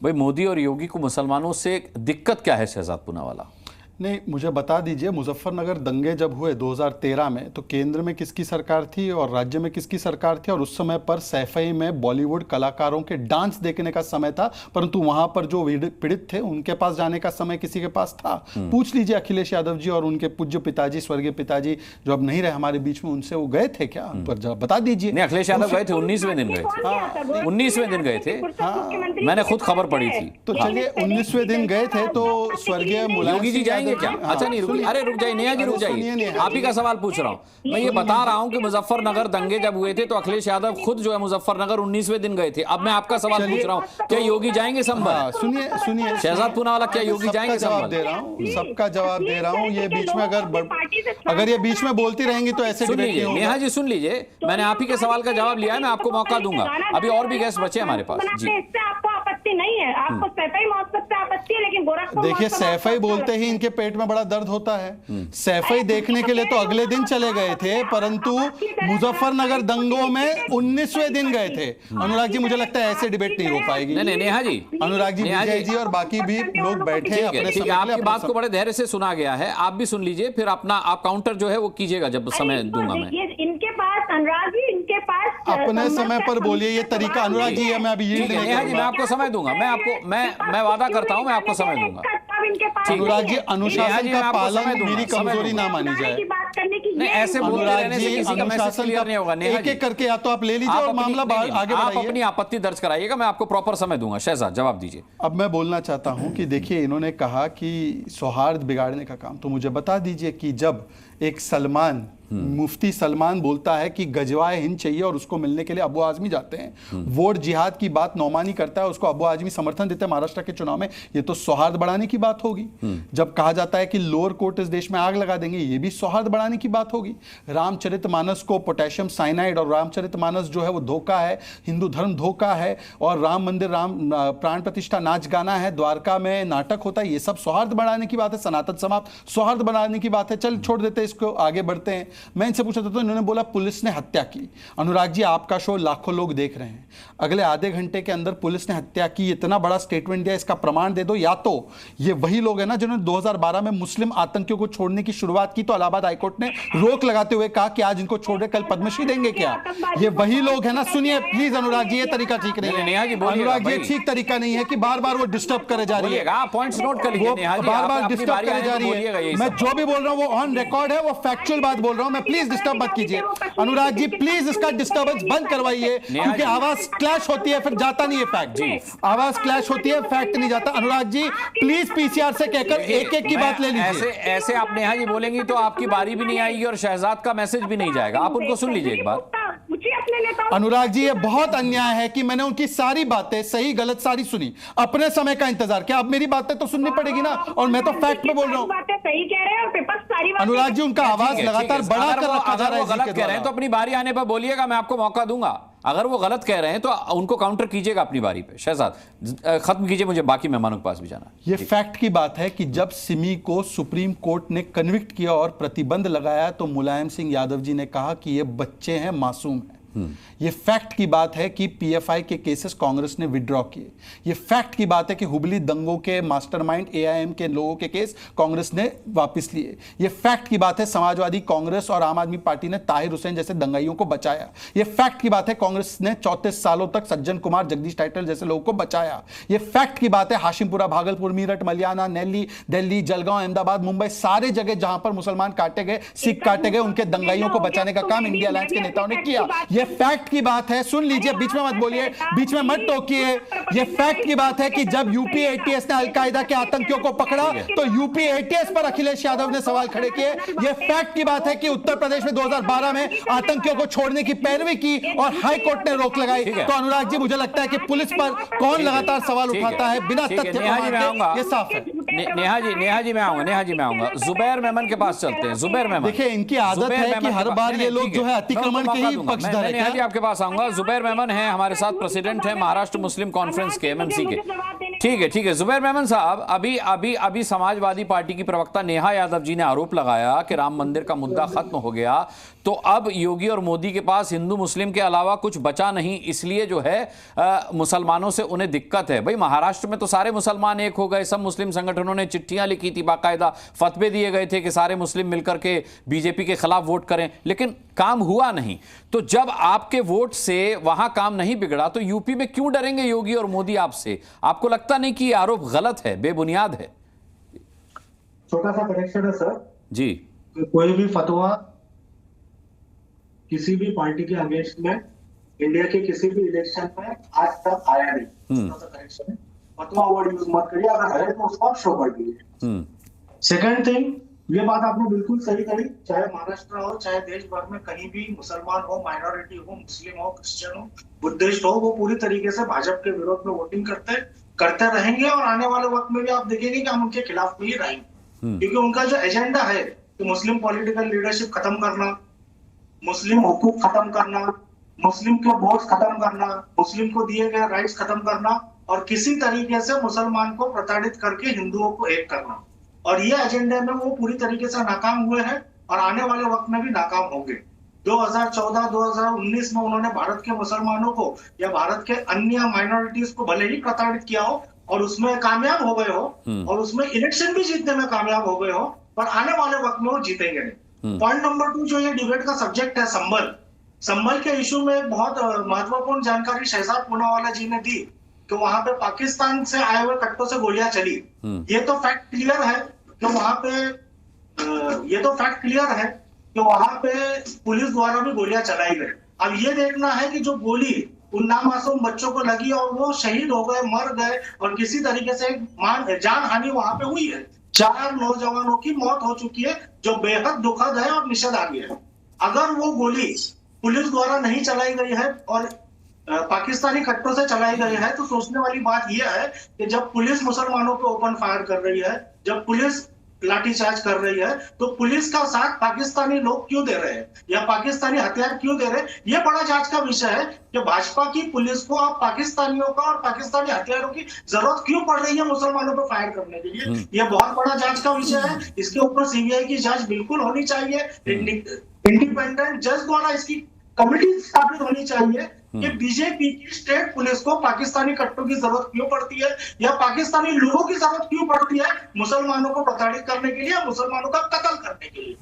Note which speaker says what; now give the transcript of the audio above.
Speaker 1: भाई मोदी और योगी को मुसलमानों से दिक्कत क्या है शहजाद पूनावाला?
Speaker 2: नहीं, मुझे बता दीजिए, मुजफ्फरनगर दंगे जब हुए 2013 में, तो केंद्र में किसकी सरकार थी और राज्य में किसकी सरकार थी? और उस समय पर सैफई में बॉलीवुड कलाकारों के डांस देखने का समय था, परंतु वहां पर जो पीड़ित थे उनके पास जाने का समय किसी के पास था? पूछ लीजिए अखिलेश यादव जी और उनके पूज्य पिताजी, स्वर्गीय पिताजी जो अब नहीं रहे हमारे बीच में, उनसे वो गए थे क्या? पर बता दीजिए।
Speaker 1: नहीं, अखिलेश यादव गए थे, 19वें दिन गए थे। 19वें दिन गए थे, मैंने खुद खबर पढ़ी थी।
Speaker 2: तो चलिए 19वें दिन गए थे, तो स्वर्गीय
Speaker 1: योगी जी जाएंगे क्या? अच्छा नहीं, अरे रुक जाइए नेहा जी, रुक जाइए, आप ही का सवाल पूछ रहा हूँ मैं। ये बता रहा हूँ कि मुजफ्फरनगर दंगे जब हुए थे तो अखिलेश यादव खुद जो है मुजफ्फरनगर 19वें दिन गए थे। अब मैं आपका सवाल पूछ रहा हूँ, क्या योगी जाएंगे संभल?
Speaker 2: सुनिए
Speaker 1: शहजाद पूनावाला, क्या योगी जाएंगे संभल?
Speaker 2: दे रहा हूँ, सबका जवाब दे रहा हूँ। ये बीच में अगर ये बीच में बोलती रहेंगी तो ऐसे
Speaker 1: सुन लीजिए नेहा जी, सुन लीजिए, मैंने आप ही के सवाल का जवाब लिया है, मैं आपको मौका दूंगा। अभी और भी गेस्ट बचे हमारे पास जी।
Speaker 3: आपको आपत्ति नहीं है, आपको सैफई महोत्सव से आपत्ति है, लेकिन गोरखपुर
Speaker 2: देखिए सैफई बोलते ही इनके पेट में बड़ा दर्द होता है। सैफई देखने के लिए तो अगले दिन चले गए थे, परंतु मुजफ्फरनगर दंगों में 19वें दिन गए थे। अनुराग जी, मुझे लगता है ऐसे डिबेट नहीं हो पाएगी।
Speaker 1: नहीं नेहा जी,
Speaker 2: अनुराग जी, विजय जी और बाकी भी लोग बैठे हैं अपने समय।
Speaker 1: आपकी बात को बड़े धैर्य से सुना गया है, आप भी सुन लीजिए, फिर अपना आप काउंटर जो है वो कीजिएगा जब समय दूंगा मैं।
Speaker 3: इनके पास अनुराग जी, इनके पास
Speaker 2: अपने समय पर बोलिए, ये तरीका अनुराग जी है, मैं अभी यील्ड नहीं
Speaker 1: नेहा जी, मैं आपको समय दूंगा, मैं वादा करता हूं मैं आपको समय दूंगा।
Speaker 2: अनुराग जी, अनुशासन का पालन मेरी कमजोरी ना मानी जाए।
Speaker 1: नहीं, ऐसे
Speaker 2: अनुराग जी, अनुशासन का
Speaker 1: नहीं होगा।
Speaker 2: एक एक करके या तो आप ले लीजिए और मामला आगे
Speaker 1: आप अपनी आपत्ति दर्ज कराइएगा, मैं आपको प्रॉपर समय दूंगा। शहजाद जवाब दीजिए।
Speaker 2: अब मैं बोलना चाहता हूं कि देखिए, इन्होंने कहा कि सौहार्द बिगाड़ने का काम, तो मुझे बता दीजिए कि जब एक सलमान, मुफ्ती सलमान बोलता है कि गजवाए हिंद चाहिए और उसको मिलने के लिए अबू आजमी जाते हैं, वोट जिहाद की बात नौमानी करता है, उसको अबू आजमी समर्थन देते हैं महाराष्ट्र के चुनाव में, ये तो सौहार्द बढ़ाने की बात होगी। जब कहा जाता है कि लोअर कोर्ट इस देश में आग लगा देंगे, ये भी सौहार्द बढ़ाने की बात होगी। रामचरितमानस को पोटेशियम साइनाइड, और रामचरितमानस जो है वो धोखा है, हिंदू धर्म धोखा है, और राम मंदिर, राम प्राण प्रतिष्ठा नाच गाना है, द्वारका में नाटक होता है, ये सब सौहार्द बढ़ाने की बात है। सनातन समाप्त, सौहार्द बढ़ाने की बात है। चल छोड़ देते, इसको आगे बढ़ते हैं। मैं इनसे पूछा था तो इन्होंने बोला पुलिस ने हत्या की। अनुराग जी, आपका शो लाखों लोग देख रहे हैं, अगले आधे घंटे के अंदर पुलिस ने हत्या की, इतना बड़ा स्टेटमेंट दिया, इसका प्रमाण दे दो। या तो ये वही लोग हैं ना जिन्होंने 2012 में मुस्लिम आतंकियों को छोड़ने की शुरुआत की, तो इलाहाबाद हाईकोर्ट ने रोक लगाते हुए कहा कि आज इनको छोड़े कल पद्मश्री देंगे क्या? ये वही लोग हैं ना? सुनिए प्लीज अनुराग जी, ये तरीका ठीक नहीं है। अनुराग जी, ठीक तरीका नहीं है कि बार बार वो डिस्टर्ब करे जा रही है,
Speaker 1: पॉइंट्स नोट कर लीजिए,
Speaker 2: बार बार डिस्टर्ब करे जा रही है। मैं जो भी बोल रहा हूं वो ऑन रिकॉर्ड है, वो फैक्चुअल बात बोल रहा हूं मैं, प्लीज डिस्टर्ब मत कीजिए। अनुराग जी, प्लीज इसका डिस्टर्बेंस बंद करवाइए, क्योंकि आवाज क्लैश होती है, फिर जाता नहीं है फैक्ट। आवाज क्लैश होती है, फैक्ट नहीं जाता। अनुराग जी, प्लीज पीसीआर से कहकर एक एक की बात ले लीजिए।
Speaker 1: ऐसे आप नेहा जी बोलेंगी तो आपकी बारी भी नहीं आएगी और शहजाद का मैसेज भी नहीं जाएगा। आप उनको सुन लीजिए एक बार।
Speaker 2: अनुराग जी, ये बहुत अन्याय है कि मैंने उनकी सारी बातें सही गलत सारी सुनी, अपने समय का इंतजार किया। अब मेरी बातें तो सुननी पड़ेगी ना, और मैं तो फैक्ट में बोल रहा हूं।
Speaker 3: सही कह रहे हैं और पेपर सारी बातें।
Speaker 2: अनुराग जी, उनका आवाज लगातार बढ़ा कर रखा जा रहा है।
Speaker 1: गलत कह रहे हैं तो अपनी बारी आने पर बोलिएगा, मैं आपको मौका दूंगा। अगर वो गलत कह रहे हैं तो उनको काउंटर कीजिएगा अपनी बारी पे। शहजाद खत्म कीजिए, मुझे बाकी मेहमानों के पास भी जाना।
Speaker 2: ये फैक्ट की बात है कि जब सिमी को सुप्रीम कोर्ट ने कन्विक्ट किया और प्रतिबंध लगाया, तो मुलायम सिंह यादव जी ने कहा कि ये बच्चे हैं, मासूम हैं। ये फैक्ट की बात है कि पीएफआई के केसेस कांग्रेस ने विड्रॉ किए। ये फैक्ट की बात है कि हुबली दंगों के मास्टरमाइंड एआईएम के लोगों के केस कांग्रेस ने वापस लिए। ये फैक्ट की बात है समाजवादी कांग्रेस और आम आदमी पार्टी ने ताहिर हुसैन जैसे दंगाइयों को बचाया। ये फैक्ट की बात है कांग्रेस ने 34 सालों तक सज्जन कुमार, जगदीश टाइटल जैसे लोगों को बचाया। ये फैक्ट की बात है हाशिमपुरा, भागलपुर, मीरठ, मलियाना, नैली, दिल्ली, जलगांव, अहमदाबाद, मुंबई, सारे जगह जहां पर मुसलमान काटे गए, सिख काटे गए, उनके दंगाइयों को बचाने का काम इंडिया अलायंस के नेताओं ने किया। ये फैक्ट की बात है, सुन लीजिए, बीच में मत बोलिए, बीच में मत टोकिए। ये फैक्ट की बात है कि जब यूपी एटीएस ने अलकायदा के आतंकियों को पकड़ा तो यूपी एटीएस पर अखिलेश यादव ने सवाल खड़े किए। ये फैक्ट की बात है कि उत्तर प्रदेश में 2012 में आतंकियों को छोड़ने की पैरवी की और हाई कोर्ट ने रोक लगाई। तो अनुराग जी, मुझे लगता है कि पुलिस पर कौन लगातार सवाल उठाता है बिना तथ्य प्रमाण, ये साफ है।
Speaker 1: नेहा जी मैं आऊंगा। जुबैर मेमन के पास चलते हैं। जुबैर मेमन,
Speaker 2: देखिए इनकी आदत है कि हर बार ये लोग जो है अतिक्रमण के ही पक्षधर हैं।
Speaker 1: नेहा जी आपके पास आऊंगा। जुबैर मेमन है हमारे साथ, प्रेसिडेंट है महाराष्ट्र मुस्लिम कॉन्फ्रेंस के, एमएमसी के। ठीक है जुबैर मेमन साहब, अभी समाजवादी पार्टी की प्रवक्ता नेहा यादव जी ने आरोप लगाया कि राम मंदिर का मुद्दा खत्म हो गया, तो अब योगी और मोदी के पास हिंदू मुस्लिम के अलावा कुछ बचा नहीं, इसलिए जो है मुसलमानों से उन्हें दिक्कत है। भाई महाराष्ट्र में तो सारे मुसलमान एक हो गए, सब मुस्लिम संगठनों ने चिट्ठियां लिखी थी, बाकायदा फतवे दिए गए थे कि सारे मुस्लिम मिलकर के बीजेपी के खिलाफ वोट करें, लेकिन काम हुआ नहीं। तो जब आपके वोट से वहां काम नहीं बिगड़ा तो यूपी में क्यों डरेंगे योगी और मोदी आपसे? आपको लगता नहीं कि ये आरोप गलत है, बेबुनियाद है?
Speaker 4: छोटा सा करेक्शन है सर
Speaker 1: जी।
Speaker 4: कोई भी फतवा किसी भी पार्टी के अगेंस्ट में इंडिया के किसी भी इलेक्शन में आज तक आया नहीं। छोटा सा करेक्शन है, फतवा वर्ड यूज मत करिए, अगर है तो उसको आप शो कर दीजिए। सेकंड थिंग, ये बात आपने बिल्कुल सही कही, चाहे महाराष्ट्र हो चाहे देश भर में कहीं भी मुसलमान हो, माइनॉरिटी हो, मुस्लिम हो, क्रिश्चियन हो, बुद्धिस्ट हो, वो पूरी तरीके से भाजपा के विरोध में वोटिंग करते रहेंगे और आने वाले वक्त में भी आप देखेंगे कि हम उनके खिलाफ भी रहेंगे, क्योंकि उनका जो एजेंडा है कि मुस्लिम पॉलिटिकल लीडरशिप खत्म करना, मुस्लिम हुकूक खत्म करना, मुस्लिम के वोट्स खत्म करना, मुस्लिम को दिए गए राइट्स खत्म करना और किसी तरीके से मुसलमान को प्रताड़ित करके हिंदुओं को एक करना, और ये एजेंडे में वो पूरी तरीके से नाकाम हुए हैं और आने वाले वक्त में भी नाकाम होंगे। 2014-2019 में उन्होंने भारत के मुसलमानों को या भारत के अन्य माइनॉरिटीज को भले ही प्रताड़ित किया हो और उसमें कामयाब हो गए हो और उसमें इलेक्शन भी जीतने में कामयाब हो गए हो, पर आने वाले वक्त में वो जीतेंगे नहीं। पॉइंट नंबर 2, जो ये डिबेट का सब्जेक्ट है संभल के इशू में बहुत महत्वपूर्ण जानकारी शहजाद पूनावाला जी ने दी कि वहां पे पाकिस्तान से आए हुए कट्टों से गोलियां चली। ये तो फैक्ट क्लियर है कि वहां पे पुलिस द्वारा भी गोलियां चलाई गई। अब ये देखना है कि जो गोली उन नामासूम बच्चों को लगी और वो शहीद हो गए, मर गए और किसी तरीके से जान हानि वहां पे हुई है। 4 नौजवानों की मौत हो चुकी है, जो बेहद दुखद है और निषेधार्ह है। अगर वो गोली पुलिस द्वारा नहीं चलाई गई है और पाकिस्तानी कट्टों से चलाई गई है, तो सोचने वाली बात यह है कि जब पुलिस मुसलमानों पे ओपन फायर कर रही है, जब पुलिस लाठीचार्ज कर रही है, तो पुलिस का साथ पाकिस्तानी लोग क्यों दे रहे हैं या पाकिस्तानी हथियार क्यों दे रहे हैं? यह बड़ा जांच का विषय है कि भाजपा की पुलिस को अब पाकिस्तानियों का और पाकिस्तानी हथियारों की जरूरत क्यों पड़ रही है मुसलमानों पर फायर करने के लिए। यह बहुत बड़ा जांच का विषय है। इसके ऊपर सीबीआई की जांच बिल्कुल होनी चाहिए, इंडिपेंडेंट जज द्वारा इसकी कमेटी स्थापित होनी चाहिए कि बीजेपी की स्टेट पुलिस को पाकिस्तानी कट्टों की जरूरत क्यों पड़ती है या पाकिस्तानी लोगों की जरूरत क्यों पड़ती है मुसलमानों को प्रताड़ित करने के लिए, मुसलमानों का कत्ल करने के लिए।